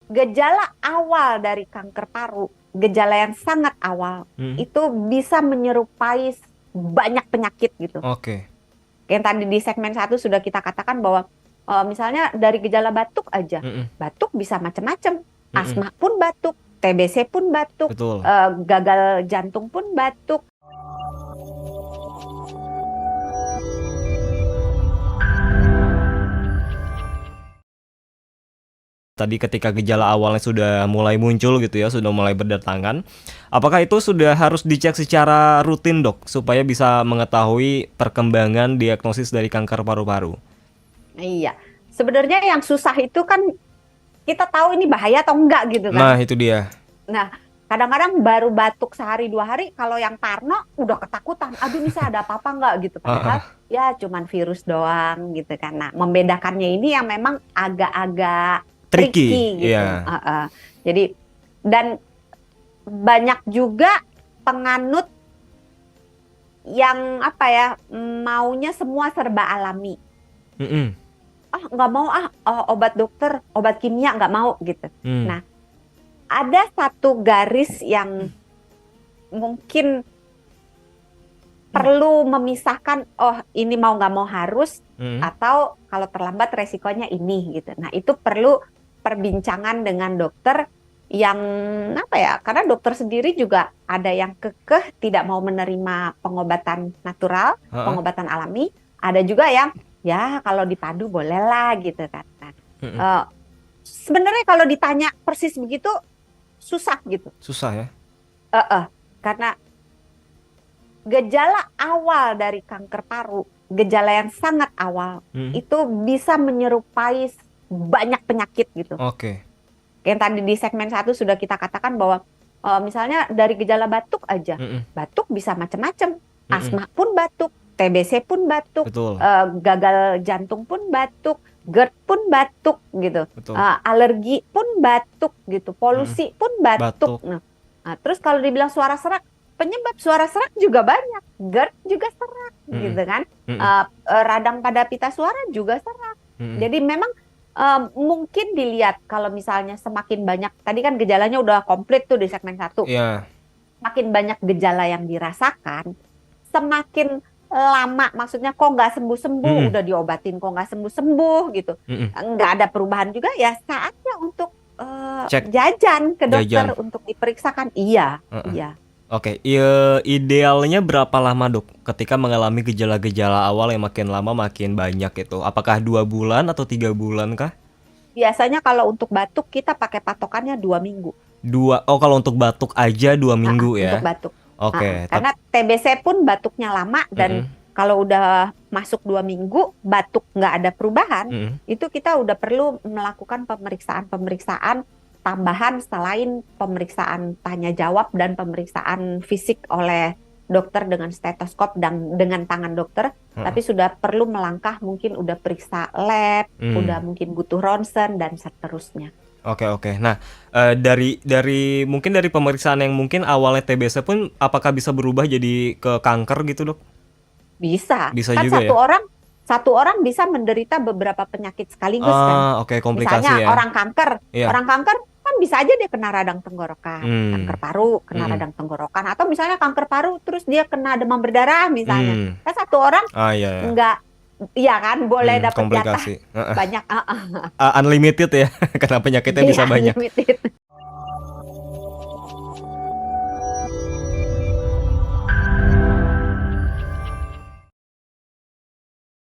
gejala awal dari kanker paru, gejala yang sangat awal, Hmm. itu bisa menyerupai banyak penyakit gitu. Oke. Yang tadi di segmen satu sudah kita katakan bahwa misalnya dari gejala batuk aja, Mm-mm. batuk bisa macam-macam, Mm-mm. asma pun batuk, TBC pun batuk, Betul. gagal jantung pun batuk. Tadi ketika gejala awalnya sudah mulai muncul gitu ya, sudah mulai berdatangan, apakah itu sudah harus dicek secara rutin dok, supaya bisa mengetahui perkembangan diagnosis dari kanker paru-paru? Iya, sebenarnya yang susah itu kan kita tahu ini bahaya atau enggak gitu Nah kan. itu dia. Nah, kadang-kadang baru batuk sehari 2 hari, kalau yang Parno udah ketakutan. Aduh, ini saya ada apa-apa enggak gitu. Padahal Ah, ya cuman virus doang gitu kan. Nah, membedakannya ini yang memang agak-agak tricky, tricky gitu. iya. Jadi dan banyak juga penganut yang apa ya, maunya semua serba alami. Mm-mm. Ah, nggak mau obat dokter, obat kimia nggak mau gitu. Hmm. Nah, ada satu garis yang mungkin perlu memisahkan, oh ini mau nggak mau harus, Mm. atau kalau terlambat resikonya ini gitu. Nah itu perlu perbincangan dengan dokter yang apa ya, karena dokter sendiri juga ada yang kekeh tidak mau menerima pengobatan natural, Ah, pengobatan alami, ada juga yang ya kalau dipadu bolehlah gitu kan. Nah, mm-mm. eh, sebenarnya kalau ditanya persis begitu susah gitu. Susah ya. Karena gejala awal dari kanker paru, gejala yang sangat awal, Mm. itu bisa menyerupai banyak penyakit gitu. Oke. Yang tadi di segmen satu sudah kita katakan bahwa misalnya dari gejala batuk aja, Mm-mm. batuk bisa macam-macam, Mm-mm. asma pun batuk, TBC pun batuk, Betul. gagal jantung pun batuk, GERD pun batuk gitu, Betul. alergi pun batuk gitu, Mm-mm. polusi pun batuk. Batuk. Nah, terus kalau dibilang suara serak, penyebab suara serak juga banyak, GERD juga serak Mm-mm. gitu kan, Mm-mm. radang pada pita suara juga serak. Mm-mm. Jadi memang mungkin dilihat kalau misalnya semakin banyak, tadi kan gejalanya udah komplit tuh di segmen satu, Iya. semakin banyak gejala yang dirasakan, semakin lama, maksudnya kok nggak sembuh-sembuh, Mm-mm. udah diobatin kok nggak sembuh-sembuh gitu, Mm-mm. nggak ada perubahan juga, ya saatnya untuk Cek jajan ke jajan. dokter untuk diperiksakan. Iya, Heeh. iya. Oke, idealnya berapa lama dok ketika mengalami gejala-gejala awal yang makin lama makin banyak itu? Apakah 2 bulan atau 3 bulan kah? Biasanya kalau untuk batuk kita pakai patokannya 2 minggu. Oh kalau untuk batuk aja 2 minggu Untuk ya? batuk. Oke, Karena TBC pun batuknya lama, dan mm-mm. kalau udah masuk 2 minggu batuk nggak ada perubahan, Mm-mm. itu kita udah perlu melakukan pemeriksaan-pemeriksaan tambahan selain pemeriksaan tanya jawab dan pemeriksaan fisik oleh dokter dengan stetoskop dan dengan tangan dokter, Heeh. tapi sudah perlu melangkah, mungkin udah periksa lab, udah Hmm. mungkin butuh ronsen dan seterusnya. Oke oke. Nah, dari mungkin dari pemeriksaan yang mungkin awalnya TBC pun apakah bisa berubah jadi ke kanker gitu dok? Bisa. Bisa Kan juga ya? satu orang bisa menderita beberapa penyakit sekaligus kan. Oke, komplikasi Misalnya ya? orang Iya. kanker kan bisa aja dia kena radang tenggorokan, kanker Hmm. paru kena Mm-mm. radang tenggorokan, atau misalnya kanker paru terus dia kena demam berdarah misalnya. Hmm. Kan satu orang Ah iya ya. nggak, iya kan, boleh dapat jatah Komplikasi. Heeh. banyak. Unlimited ya, karena penyakitnya bisa Iya, banyak. limited.